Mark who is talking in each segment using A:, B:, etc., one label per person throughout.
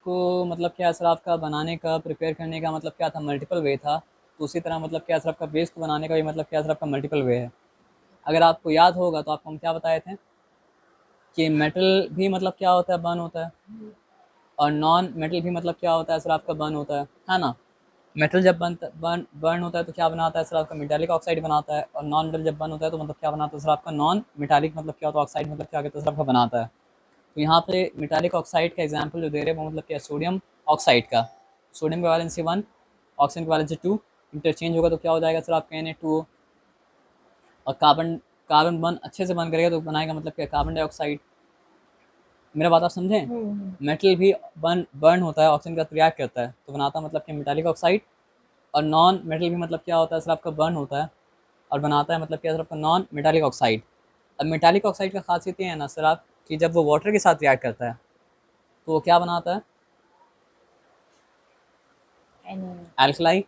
A: को मतलब क्या सर आपका बनाने का प्रिपेयर करने का मतलब क्या था, मल्टीपल वे था। तो उसी तरह मतलब क्या सर आपका बेस को बनाने का भी मतलब क्या सर आपका मल्टीपल वे है। अगर आपको याद होगा तो आपको हम क्या बताए थे कि मेटल भी मतलब क्या होता है, बर्न होता है, और नॉन मेटल भी मतलब क्या होता है सर आपका बर्न होता है ना। मेटल जब बर्न होता है तो क्या बनाता है सर आपका मेटालिक ऑक्साइड बनाता है, और नॉन मेटल जब बर्न होता है तो मतलब क्या बनाता है सर आपका नॉन मेटालिक मतलब क्या होता है ऑक्साइड मतलब क्या कहते हैं सर आपका बनाता है। तो यहाँ पे मेटालिक ऑक्साइड का एग्जांपल जो दे रहे हैं वो मतलब क्या है, सोडियम ऑक्साइड का। सोडियम का वैलेंसी 1, ऑक्सीजन का वैलेंसी 2, इंटरचेंज होगा तो क्या हो जाएगा सर आपका Na2O। और कार्बन कार्बन बर्न अच्छे से बर्न करेगा तो बनाएगा मतलब क्या, कार्बन डाइऑक्साइड। मेरा बात आप समझें। मेटल भी बर्न होता है, ऑक्सीजन का रिएक्ट करता है तो बनाता मतलब कि मेटालिक ऑक्साइड। और नॉन मेटल भी मतलब क्या होता है सर आपका बर्न होता है और बनाता है मतलब क्या सर आपका नॉन मेटालिक ऑक्साइड। अब मेटालिक ऑक्साइड का खासियत ये है ना सर आप कि जब वो वाटर के साथ रिएक्ट करता है तो वो क्या बनाता है, एल्कलाई,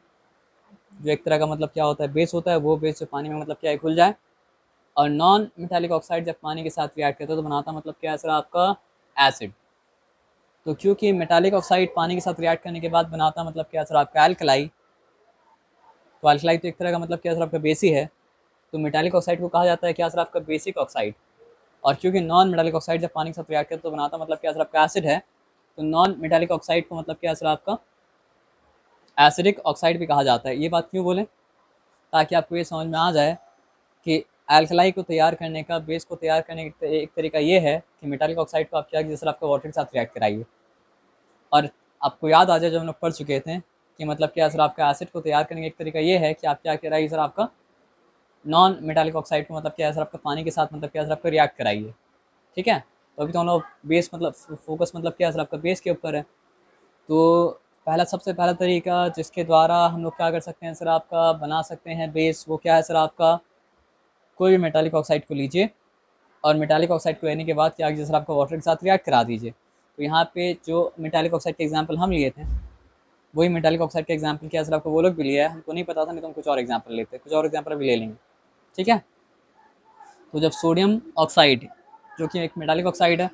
A: जो एक तरह का मतलब क्या होता है बेस होता है। वो बेस जो पानी में मतलब क्या है घुल जाए। और नॉन मेटालिक ऑक्साइड जब पानी के साथ रिएक्ट करता है तो बनाता मतलब क्या है सर आपका एसिड। तो क्योंकि मेटालिक ऑक्साइड पानी के साथ रिएक्ट करने के बाद बनाता मतलब क्या सर आपका एल्कलाई, तो एल्कलाई तो एक तरह का मतलब क्या सर आपका बेस ही है। तो मेटालिक ऑक्साइड को कहा जाता है क्या सर आपका बेसिक ऑक्साइड। और क्योंकि नॉन मेटालिक ऑक्साइड जब पानी के साथ रिएक्ट करता है तो बनाता मतलब क्या सर आपका एसिड है। तो नॉन मेटालिक ऑक्साइड को मतलब क्या सर आपका एसिडिक ऑक्साइड भी कहा जाता है। ये बात क्यों बोले, ताकि आपको ये समझ में आ जाए कि एल्कलाई को तैयार करने का, बेस को तैयार करने का एक तरीका ये है कि मेटालिक ऑक्साइड को आप क्या कीजिए सर आपका वाटर के साथ रिएक्ट कराइए। और आपको याद आ जाए जब हम लोग पढ़ चुके थे कि मतलब क्या सर आपका एसिड को तैयार करने का एक तरीका ये है कि आप क्या कराइए सर आपका नॉन मेटालिक ऑक्साइड को मतलब क्या है सर आपका पानी के साथ मतलब क्या है सर आपका रिएक्ट कराइए। ठीक है। तो अभी तो हम लोग बेस मतलब फोकस मतलब क्या है सर आपका बेस के ऊपर है। तो सबसे पहला तरीका जिसके द्वारा हम लोग क्या कर सकते हैं सर आपका बना सकते हैं बेस, वो क्या है सर आपका, कोई भी मेटालिक ऑक्साइड को लीजिए और मेटालिक ऑक्साइड को लेने के बाद क्या कीजिए सर आपका वाटर के साथ रिएक्ट करा दीजिए। तो यहाँ पे जो मेटालिक ऑक्साइड के एग्जाम्पल हम लिए थे वही मेटालिक ऑक्साइड के एग्जाम्पल क्या सर आपको वो लोग भी लिया है। हमको नहीं पता था, नहीं तो हम कुछ और एग्जाम्पल लेते, कुछ और एग्जाम्पल भी ले लेंगे। ठीक है। तो जब सोडियम ऑक्साइड जो कि एक मेटालिक ऑक्साइड है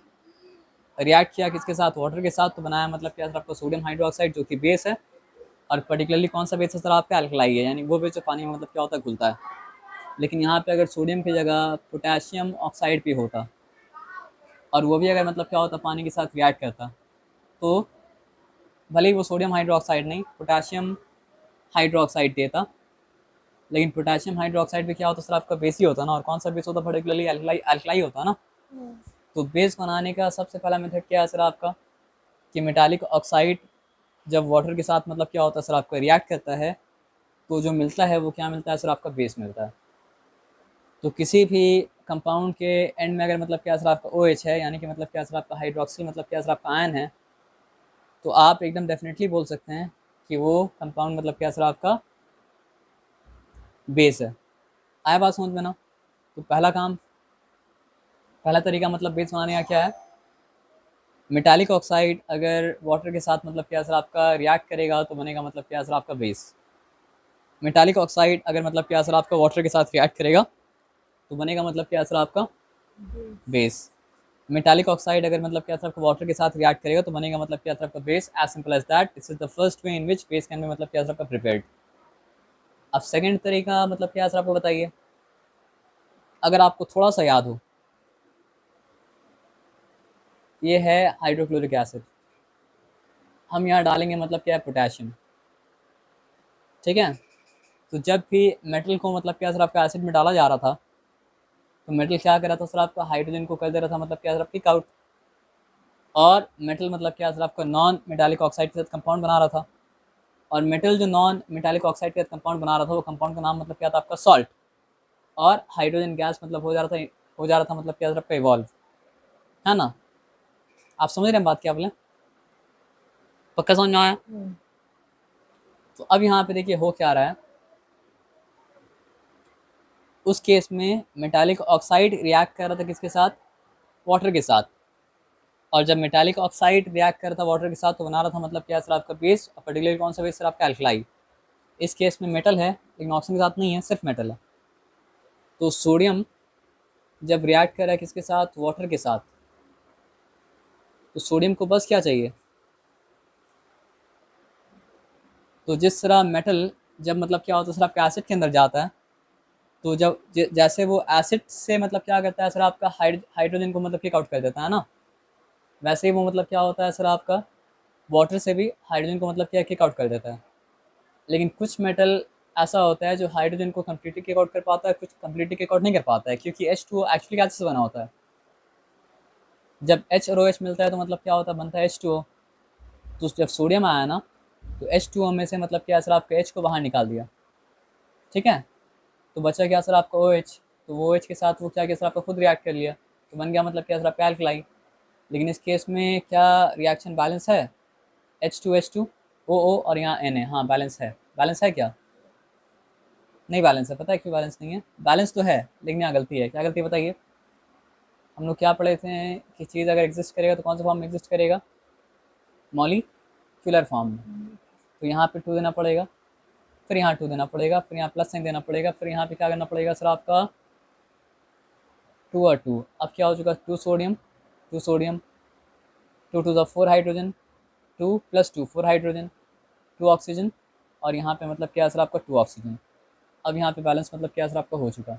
A: रिएक्ट किया किसके साथ, वाटर के साथ, तो बनाया मतलब क्या सर आपका सोडियम हाइड्रोक्साइड जो कि बेस है। और पर्टिकुलरली कौन सा बेस है सर आपका, एल्कलाई है, यानी वो बेस जो पानी में मतलब क्या होता है घुलता है। लेकिन यहाँ पे अगर सोडियम की जगह पोटेशियम ऑक्साइड भी होता और वो भी अगर मतलब क्या होता पानी के साथ रिएक्ट करता, तो भले ही वो सोडियम हाइड्रोक्साइड नहीं पोटेशियम हाइड्रोक्साइड देता, लेकिन पोटेशियम हाइड्रोक्साइड भी क्या होता सर आपका बेस ही होता ना। और कौन सा बेस होता पर्टिकुलरली, एल्कलाई, एल्कलाई होता ना। तो बेस बनाने का सबसे पहला मेथड क्या है सर आपका कि मेटालिक ऑक्साइड जब वाटर के साथ मतलब क्या होता है सर आपका रिएक्ट करता है तो जो मिलता है वो क्या मिलता है सर आपका बेस मिलता है। तो किसी भी कंपाउंड के एंड में अगर मतलब क्या सर आपका OH है, यानी कि मतलब क्या सर आपका हाइड्रोक्सिल मतलब क्या सर आपका आयन है, तो आप एकदम डेफिनेटली बोल सकते हैं कि वो कंपाउंड मतलब क्या सर आपका बेस है। आया बात समझ में ना। तो पहला तरीका मतलब बेस बनाने का क्या है, मेटालिक ऑक्साइड अगर वाटर के साथ मतलब क्या सर आपका रिएक्ट करेगा तो बनेगा मतलब क्या सर आपका बेस। मेटालिक ऑक्साइड अगर मतलब क्या सर आपका वाटर के साथ रिएक्ट करेगा तो बनेगा मतलब क्या सर आपका बेस। मेटालिक ऑक्साइड अगर मतलब क्या सर आपका वाटर के साथ रिएक्ट करेगा तो बनेगा मतलब क्या सर आपका base. As simple as that, this is the first way in which base can be मतलब क्या सर आपका प्रिपेयर्ड। अब सेकंड तरीका मतलब क्या सर आपको बताइए, अगर आपको थोड़ा सा याद हो, ये है हाइड्रोक्लोरिक एसिड। हम यहाँ डालेंगे मतलब क्या है पोटेशियम। ठीक है। तो जब भी मेटल को मतलब क्या सर आपका एसिड में डाला जा रहा था तो मेटल क्या कर रहा था सर आपका हाइड्रोजन को कर दे रहा था मतलब क्या सर किक आउट। और मेटल मतलब क्या सर आपका नॉन मेटालिक ऑक्साइड के साथ कंपाउंड बना रहा था। और मेटल जो नॉन मेटालिक ऑक्साइड के साथ कंपाउंड बना रहा था वो कंपाउंड का नाम मतलब क्या था आपका सॉल्ट। और हाइड्रोजन गैस मतलब हो जा रहा था मतलब क्या सर आपका इवॉल्व, है ना। आप समझ रहे हैं बात क्या बोले, पक्का समझ में आया। तो अब यहाँ पे देखिए हो क्या रहा है, उस केस में मेटालिक ऑक्साइड रिएक्ट कर रहा था किसके साथ, वाटर के साथ। और जब मेटालिक ऑक्साइड रिएक्ट कर रहा था वाटर के साथ तो बना रहा था मतलब क्या सर आपका बेस, और पर्टिकुलरली कौन सा बेस सर आपका एल्कलाई। इस केस में मेटल है लेकिन ऑक्सीजन के साथ नहीं है, सिर्फ मेटल है। तो सोडियम जब रिएक्ट कर रहा है किसके साथ, वाटर के साथ, तो सोडियम को बस क्या चाहिए, तो जिस तरह मेटल जब मतलब क्या होता है सर आपका एसिड के अंदर जाता है, तो जब जैसे वो एसिड से मतलब क्या करता है सर आपका हाइड्रोजन को मतलब किक आउट कर देता है ना, वैसे ही वो मतलब क्या होता है सर आपका वाटर से भी हाइड्रोजन को मतलब क्या किक आउट कर देता है। लेकिन कुछ मेटल ऐसा होता है जो हाइड्रोजन को कम्प्लीटली किक आउट कर पाता है, कुछ कम्प्लीटली किक आउट नहीं कर पाता है, क्योंकि H2O एक्चुअली क्या से बना होता है। जब H और OH मिलता है तो मतलब क्या होता है, बनता है H2O। तो जब सोडियम आया ना, तो H2O में से मतलब क्या सर आपका H को बाहर निकाल दिया, ठीक है। तो बचा क्या सर आपका OH। तो वो OH के साथ वो क्या किया सर आपका खुद रिएक्ट कर लिया, तो बन गया मतलब क्या सर आपका एल्कलाई। लेकिन इस केस में क्या रिएक्शन बैलेंस है, H2H2OO और यहाँ Na, हाँ बैलेंस है। बैलेंस है क्या, नहीं बैलेंस है। पता है क्यों बैलेंस नहीं है, बैलेंस तो है लेकिन यहाँ गलती है। क्या गलती है बताइए। हम लोग क्या पढ़े थे कि चीज़ अगर एग्जिस्ट करेगा तो कौन सा फॉर्म में एग्जिस्ट करेगा, मॉलिक्यूलर फॉर्म में। तो यहाँ पे 2 देना पड़ेगा, फिर यहाँ 2 देना पड़ेगा, फिर यहाँ प्लस साइन देना पड़ेगा, फिर यहाँ पे क्या करना पड़ेगा सर आपका 2 और 2। अब क्या हो चुका, 2 sodium, 2 sodium, 2 2 4 hydrogen, 2 + 2 4 hydrogen, 2 oxygen, और यहाँ पे मतलब क्या सर आपका 2 ऑक्सीजन। अब यहाँ पे बैलेंस मतलब क्या सर आपका हो चुका।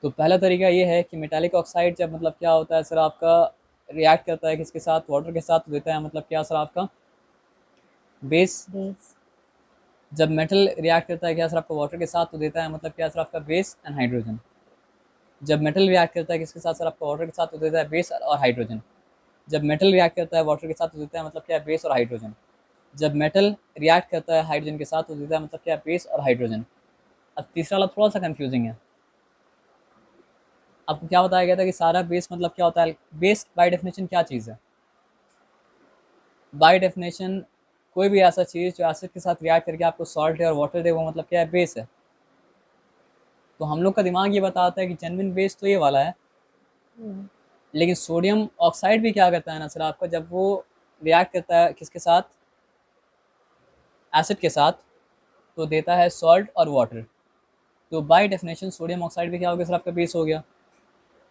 A: तो पहला तरीका ये है कि मेटालिक ऑक्साइड जब मतलब क्या होता है सर आपका रिएक्ट करता है किसके साथ, वाटर के साथ, तो देता है मतलब क्या सर आपका बेस। जब मेटल रिएक्ट करता है क्या सर आपका वाटर के साथ, तो देता है मतलब क्या सर आपका बेस एंड हाइड्रोजन। जब मेटल रिएक्ट करता है किसके साथ सर आपका वाटर के साथ, तो देता है बेस और हाइड्रोजन। जब मेटल रिएक्ट करता है वाटर के साथ, तो देता है मतलब क्या बेस और हाइड्रोजन। जब मेटल रिएक्ट करता है हाइड्रोजन के साथ, तो देता है मतलब क्या बेस और हाइड्रोजन। अब तीसरा वाला थोड़ा सा कंफ्यूजिंग है। आपको क्या बताया गया था कि सारा बेस मतलब क्या होता है, बेस बाय डेफिनेशन क्या चीज़ है। बाय डेफिनेशन कोई भी ऐसा चीज़ जो एसिड के साथ रिएक्ट करके आपको सॉल्ट है और वाटर दे, वो मतलब क्या है, बेस है। तो हम लोग का दिमाग ये बताता है कि जेन्युइन बेस तो ये वाला है। लेकिन सोडियम ऑक्साइड भी क्या करता है ना सर आपका, जब वो रिएक्ट करता है किसके साथ, एसिड के साथ, तो देता है सॉल्ट और वाटर। तो बाय डेफिनेशन सोडियम ऑक्साइड भी क्या हो गया सर आपका बेस हो गया।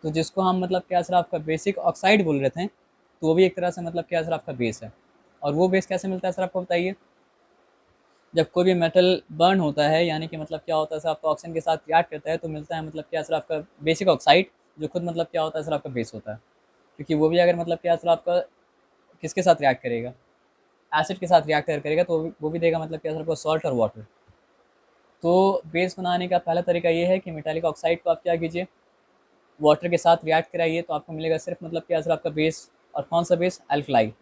A: तो जिसको हम मतलब क्या सर आपका बेसिक ऑक्साइड बोल रहे थे, तो वो भी एक तरह से मतलब क्या सर आपका बेस है। और वो बेस कैसे मिलता है सर आपको बताइए। जब कोई भी मेटल बर्न होता है, यानी कि मतलब क्या होता है सर आपका ऑक्सीजन के साथ रिएक्ट करता है, तो मिलता है मतलब क्या सर आपका बेसिक ऑक्साइड, जो खुद मतलब क्या होता है सर आपका बेस होता है। क्योंकि वो भी अगर मतलब क्या सर आपका किसके साथ रिएक्ट करेगा, एसिड के साथ रिएक्ट करेगा, तो वो भी देगा मतलब क्या सर आपको सॉल्ट और वाटर। तो बेस बनाने का पहला तरीका ये है कि मेटालिक ऑक्साइड को आप क्या कीजिए, वाटर के साथ रिएक्ट कराइए, तो आपको मिलेगा सिर्फ मतलब क्या सर आपका बेस। और कौन सा बेस, एल्कलाई।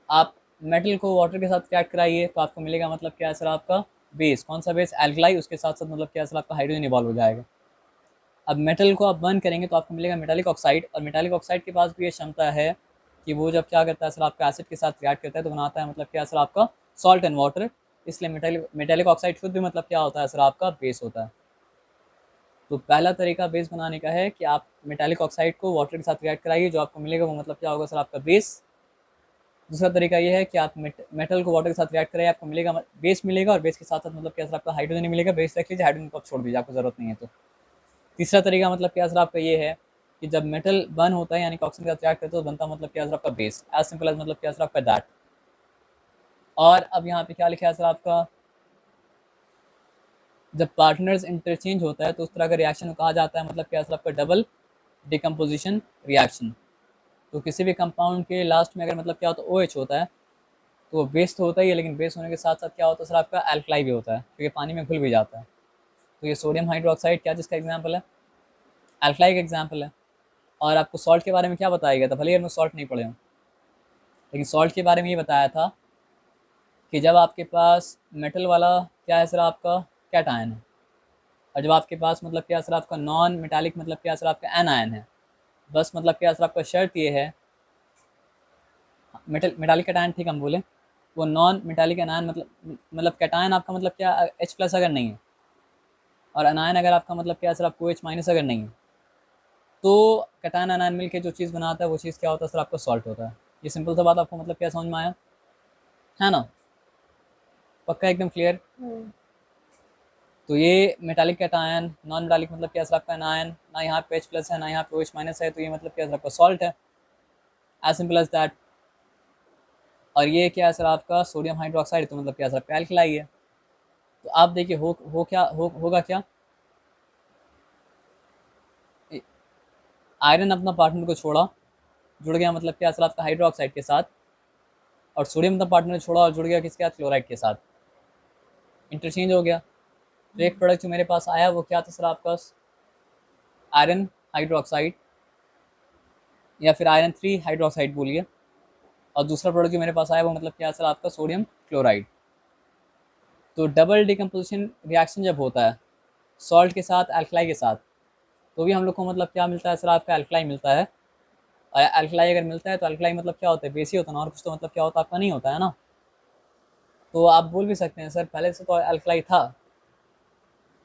A: आप मेटल को वाटर के साथ रिएक्ट कराइए, तो आपको मिलेगा मतलब क्या सर आपका बेस। कौन सा बेस, एल्कलाई। उसके साथ साथ मतलब क्या सर आपका हाइड्रोजन इवॉल्व हो जाएगा। अब मेटल को आप बर्न करेंगे तो आपको मिलेगा मेटालिक ऑक्साइड। और मेटालिक ऑक्साइड के पास भी ये क्षमता है कि वो जब क्या करता है सर आपका एसिड के साथ रिएक्ट करता है, तो बनाता है मतलब क्या सर आपका सॉल्ट एंड वाटर। इसलिए मेटालिक ऑक्साइड खुद भी मतलब क्या होता है सर आपका बेस होता है। तो पहला तरीका बेस बनाने का है कि आप मेटालिक ऑक्साइड को वाटर के साथ रिएक्ट कराइए, जो आपको मिलेगा वो मतलब क्या होगा सर आपका बेस। दूसरा तरीका ये है कि आप मेटल को वाटर के साथ रिएक्ट कराइए, आपको मिलेगा बेस मिलेगा, और बेस के साथ साथ मतलब क्या सर आपका हाइड्रोजन ही मिलेगा। बेस रख लीजिए, हाइड्रोजन को आप छोड़ दीजिए, आपको जरूरत नहीं है। तो तीसरा तरीका मतलब क्या सर आपका ये है कि जब मेटल बर्न होता है, यानी कि ऑक्सीजन के साथ रिएक्ट करता है, तो बनता मतलब क्या सर आपका बेस। एज सिंपल एज मतलब क्या सर आपका दैट। और अब यहाँ पे क्या लिखा है सर आपका, जब पार्टनर्स इंटरचेंज होता है, तो उस तरह का रिएक्शन को कहा जाता है मतलब क्या सर आपका डबल डिकम्पोजिशन रिएक्शन। तो किसी भी कंपाउंड के लास्ट में अगर मतलब क्या होता है OH होता है, तो वो बेस तो होता ही है, लेकिन बेस होने के साथ साथ क्या होता है सर आपका एल्कलाई भी होता है, क्योंकि पानी में घुल भी जाता है। तो ये सोडियम हाइड्रोक्साइड क्या जिसका एग्जाम्पल है, एल्कलाई का एग्जाम्पल है। और आपको सॉल्ट के बारे में क्या बताया गया था, भले ही हमने सॉल्ट नहीं पढ़े हों, लेकिन सॉल्ट के बारे में ये बताया था कि जब आपके पास मेटल वाला क्या है सर आपका कैटायन है, और जब आपके पास मतलब क्या सर आपका नॉन मेटालिक मतलब क्या सर आपका एनायन है। बस मतलब क्या सर आपका शर्त ये है, मेटालिक कैटायन ठीक हम बोले, वो नॉन मेटालिक एनायन मतलब कैटायन आपका मतलब क्या H+ अगर नहीं है, और अनायन अगर आपका मतलब क्या सर आपको OH- अगर नहीं है, तो कैटायन अनायन मिल के जो चीज़ बनाता है वो चीज़ क्या होता है सर आपका सॉल्ट होता है। ये सिंपल सा बात आपको मतलब क्या समझ में आया है ना, पक्का एकदम क्लियर। तो ये मेटालिक कैटायन, नॉन मेटालिक मतलब क्या सर आपका एनायन, ना यहाँ पे H+ है ना यहाँ पे OH- है, तो ये मतलब क्या सर आपका सॉल्ट है। As simple as that. और ये क्या है सर आपका सोडियम हाइड्रोक्साइड, तो मतलब क्या सर एल्कलाई है। तो आप देखिए हो क्या होगा क्या, आयरन अपना पार्टनर को छोड़ा, जुड़ गया मतलब क्या सर आपका हाइड्रोक्साइड के साथ, और सोडियम अपना पार्टनर छोड़ा और जुड़ गया किसके साथ, क्लोराइड के साथ, इंटरचेंज हो गया। तो एक प्रोडक्ट जो मेरे पास आया वो क्या था सर आपका, आयरन हाइड्रोक्साइड या फिर आयरन 3 हाइड्रोक्साइड बोलिए, और दूसरा प्रोडक्ट जो मेरे पास आया वो मतलब क्या सर आपका सोडियम क्लोराइड। तो डबल डिकम्पोजिशन रिएक्शन जब होता है सॉल्ट के साथ अल्कलाई के साथ, तो भी हम लोग को मतलब क्या मिलता है सर आपका अल्कलाई मिलता है। और अल्कलाई अगर मिलता है तो अल्कलाई मतलब क्या होता है, बेस ही होता है ना, और कुछ तो मतलब क्या होता है आपका नहीं होता है ना। तो आप बोल भी सकते हैं सर पहले से तो अल्कलाई था,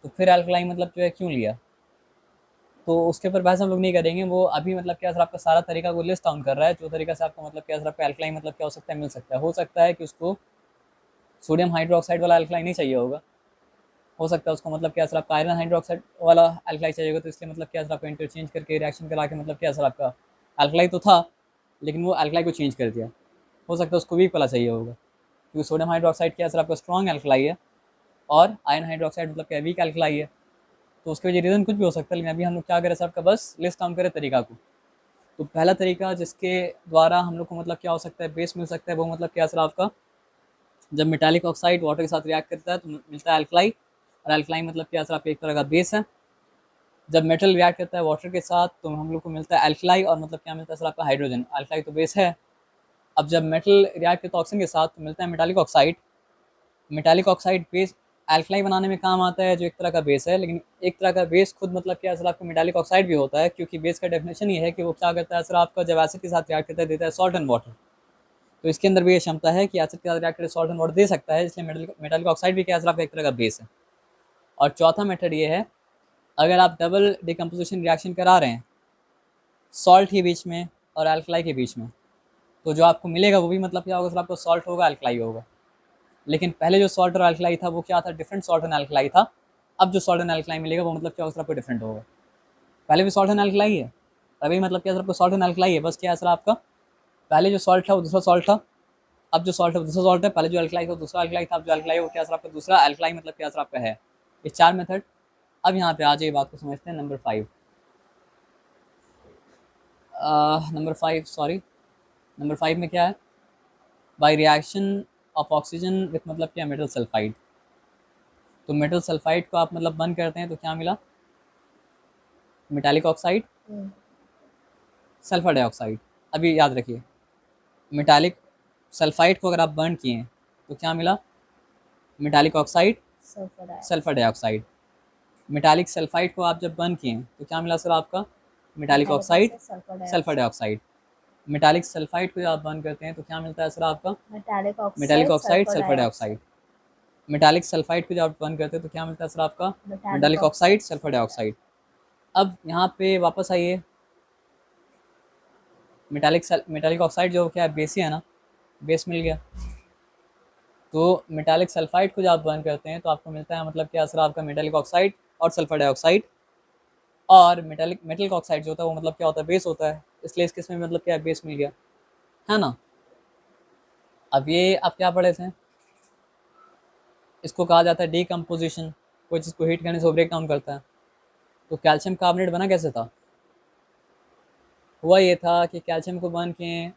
A: तो फिर अल्कलाई मतलब जो है क्यों लिया। तो उसके ऊपर बहस हम लोग नहीं करेंगे, वो अभी मतलब क्या सर आपका सारा तरीका को लिस्ट डाउन कर रहा है, जो तरीका से आपको मतलब क्या सर आपका अल्कलाई मतलब क्या हो सकता है मिल सकता है। हो सकता है कि उसको सोडियम हाइड्रोक्साइड वाला अल्कलाई नहीं चाहिए होगा, हो सकता है उसको मतलब क्या सर आपका आयरन हाइड्रोक्साइड वाला अल्कलाई चाहिए होगा, तो इसलिए मतलब क्या सर आपका इंटरचेंज करके रिएक्शन करा के मतलब क्या सर आपका अल्कलाई तो था लेकिन वो अल्कलाई को चेंज कर दिया। हो सकता है उसको वीक वाला चाहिए होगा, क्योंकि सोडियम हाइड्रोक्साइड क्या सर आपका स्ट्रॉन्ग अल्कलाई है और आयरन हाइड्रोक्साइड मतलब क्या वीक अल्कलाई है। तो उसके वजह रीज़न कुछ भी हो सकता है, लेकिन अभी हम लोग क्या करें सर आपका बस लिस्ट डाउन करें तरीका को। तो पहला तरीका जिसके द्वारा हम लोग को मतलब क्या हो सकता है बेस मिल सकता है, वो मतलब क्या सर आपका जब मेटालिक ऑक्साइड वाटर के साथ रिएक्ट करता है तो मिलता है अल्कलाई, और अल्कलाई मतलब क्या सर आपका एक तरह का बेस है। जब मेटल रिएक्ट करता है वाटर के साथ तो हम लोग को मिलता है अल्कलाई, और मतलब क्या मिलता है सर आपका हाइड्रोजन, अल्कलाई तो बेस है। अब जब मेटल रिएक्ट करता है ऑक्सीजन के साथ तो मिलता है metallic oxide. Metallic oxide base alkali बनाने में काम आता है, जो एक तरह का बेस है, लेकिन एक तरह का बेस खुद मतलब क्या सर आपका मेटालिक ऑक्साइड भी होता है, क्योंकि बेस का डेफिनेशन ये है कि वो क्या करता है सर आपका जब एसिड के साथ रिएक्ट करता है देता है सॉल्ट एंड वाटर। तो इसके अंदर भी ये क्षमता है कि एसिड के साथ रिएक्ट करके सॉल्ट एंड वाटर दे सकता है, इसलिए मेटालिक ऑक्साइड भी क्या सर आपका एक तरह का बेस है। और चौथा मेथड ये है, अगर आप डबल डिकम्पोजिशन रिएक्शन करा रहे हैं सॉल्ट के बीच में और अल्कलाई के बीच में, तो जो आपको मिलेगा वो भी मतलब क्या होगा सर आपको सॉल्ट होगा अल्कलाई होगा। लेकिन पहले जो सॉल्ट और अल्कलाई था वो क्या था, डिफरेंट सॉल्ट एंड अल्कलाई था। अब जो सॉल्ट एंड अल्कलाई मिलेगा वो मतलब क्या होगा सर आपको डिफरेंट होगा। पहले भी सॉल्ट एंड अल्कलाई है, अभी मतलब क्या सर आपको सॉल्ट एंड अल्कलाई है, बस क्या है सर आपका पहले जो सॉल्ट था वो दूसरा सॉल्ट था, अब जो सॉल्ट है वो दूसरा सॉल्ट है, पहले जो अल्कलाई था दूसरा अल्कलाई था, अब जो अल्कलाई है वो क्या सर आपका दूसरा अल्कलाई मतलब क्या सर आपका है। ये 4 मेथड। अब यहाँ पे आ जाइए बात को समझते हैं नंबर 5। नंबर 5 सॉरी, नंबर 5 में क्या है, by reaction of oxygen with मतलब क्या मेटल सल्फाइड। तो मेटल सल्फाइड को आप मतलब बंद करते हैं तो क्या मिला, मेटालिक ऑक्साइड सल्फर डाइऑक्साइड। अभी याद रखिए, मेटालिक सल्फाइड को अगर आप बर्न किए तो क्या मिला, metallic oxide sulphur dioxide. Metallic sulphide को आप जब बर्न किए तो क्या मिला सर आपका, metallic oxide sulphur dioxide. Metallic sulphide को जब आप बर्न करते हैं तो क्या मिलता है सर आपका, metallic oxide sulphur dioxide. Metallic sulphide को जब आप बर्न करते हैं तो क्या मिलता है सर आपका, मेटालिक ऑक्साइड सल्फर डाइऑक्साइड। अब यहाँ पे वापस आइए, मेटालिक ऑक्साइड जो क्या है बेस ही है ना, बेस मिल गया। तो मेटालिक सल्फाइड को जब आप बर्न करते हैं तो आपको मिलता है मतलब क्या सर आपका मेटालिक ऑक्साइड और सल्फर डाइऑक्साइड। और मेटल का ऑक्साइड जो होता है वो मतलब क्या होता है बेस होता है, इसलिए इस केस में मतलब क्या है बेस मिल गया, है ना। अब ये आप क्या पढ़े थे, इसको कहा जाता है डीकम्पोजिशन, कोई चीज़ को हीट करने से वो ब्रेक डाउन करता है। तो कैल्शियम कार्बोनेट बना कैसे था, हुआ ये था कि कैल्शियम को बर्न किए,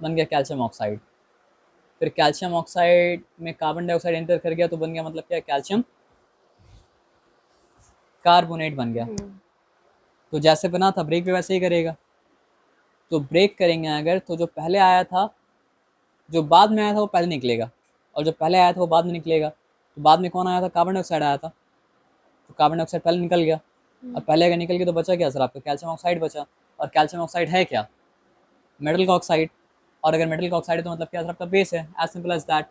A: बन गया कैल्शियम ऑक्साइड। फिर कैल्शियम ऑक्साइड में कार्बन डाइऑक्साइड एंटर कर गया तो बन गया मतलब क्या कैल्शियम कार्बोनेट बन गया। तो जैसे बना था ब्रेक भी वैसे ही करेगा। तो ब्रेक करेंगे अगर तो जो पहले आया था, जो बाद में आया था वो पहले निकलेगा, और जो पहले आया था वो बाद में निकलेगा। तो बाद में कौन आया था, कार्बन डाइऑक्साइड आया था, तो कार्बन डाइऑक्साइड पहले निकल गया। और पहले अगर निकल गया तो बचा क्या सर आपका, कैल्शियम ऑक्साइड बचा। और कैल्शियम ऑक्साइड है क्या, मेटल का ऑक्साइड। और अगर मेटल का ऑक्साइड है तो मतलब क्या सर आपका बेस है, एज सिंपल एज दैट।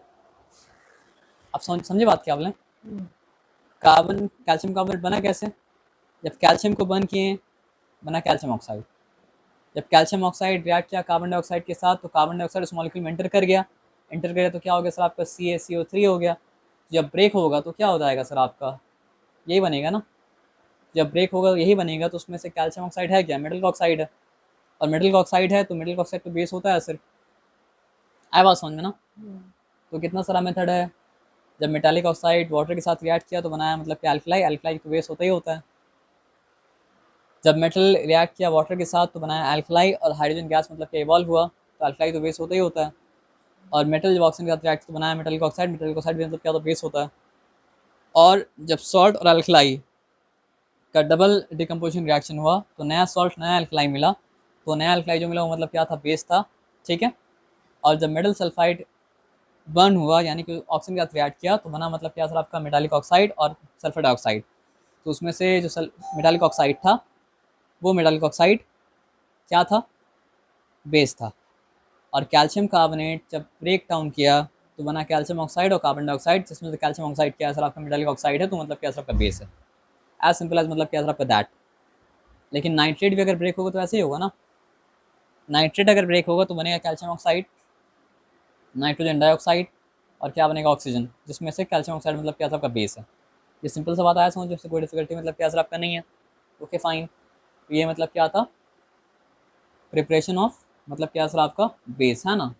A: आप समझे बात क्या बोले। कार्बन कैल्शियम कार्बोनेट बना कैसे, जब कैल्शियम को बर्न किए बना कैल्शियम ऑक्साइड। जब कैल्शियम ऑक्साइड रिएक्ट किया कार्बन डाइऑक्साइड के साथ तो कार्बन डाइऑक्साइड उस मॉलिक्यूल में एंटर कर गया, एंटर गया तो क्या हो गया सर आपका CaCO3 हो गया। जब ब्रेक होगा तो क्या हो जाएगा सर आपका, यही बनेगा ना। जब ब्रेक होगा तो यही बनेगा, तो उसमें से कैल्शियम ऑक्साइड है क्या, मेटल का ऑक्साइड है। और मेटल का ऑक्साइड है तो मेटल का ऑक्साइड तो बेस होता है सर, आया बात समझ में ना। तो कितना सारा मेथड है। जब मेटालिक ऑक्साइड वाटर के साथ रिएक्ट किया तो बनाया मतलब कि अल्कलाई, अल्कलाई तो बेस होता ही होता है। जब मेटल रिएक्ट किया वाटर के साथ तो बनाया अल्कलाई, और हाइड्रोजन गैस मतलब कि इवॉल्व हुआ तो अल्कलाई तो बेस होता ही होता है। और मेटल जब ऑक्सीजन के साथ रिएक्ट तो बनाया मेटालिक ऑक्साइड, मेटालिक ऑक्साइड भी मतलब क्या तो बेस होता है। और जब सॉल्ट और अल्कलाई का डबल डिकम्पोजिशन रिएक्शन हुआ तो नया सॉल्ट नया अल्कलाई मिला, तो नया अल्कलाई जो मिला वो मतलब क्या था, बेस था। ठीक है। और जब मेटल सल्फाइड बर्न हुआ यानी कि ऑक्सीजन के साथ रिएक्ट किया तो बना मतलब क्या सर आपका मेटालिक ऑक्साइड और सल्फर डाइऑक्साइड। तो उसमें से जो मेटालिक ऑक्साइड था वो मेटालिक ऑक्साइड क्या था, बेस था। और कैल्शियम कार्बोनेट जब ब्रेक डाउन किया तो बना कैल्शियम ऑक्साइड और कार्बन डाइऑक्साइड, जिसमें से कैल्शियम ऑक्साइड क्या सर आपका मेटालिक ऑक्साइड है, तो मतलब क्या सर आपका बेस है। एज सिंपल एज मतलब क्या सर आपका दैट। लेकिन नाइट्रेट भी अगर ब्रेक होगा तो ऐसे ही होगा ना, नाइट्रेट अगर ब्रेक होगा तो बनेगा कैल्शियम ऑक्साइड, नाइट्रोजन डाइऑक्साइड, और क्या बनेगा, ऑक्सीजन, जिसमें से कैल्शियम ऑक्साइड मतलब क्या सर आपका बेस है। ये सिंपल सा बात आया समझ, जिससे कोई डिफिकल्टी मतलब क्या सर आपका नहीं है। Okay fine. ये मतलब क्या था, प्रिपरेशन ऑफ मतलब क्या सर आपका बेस है ना।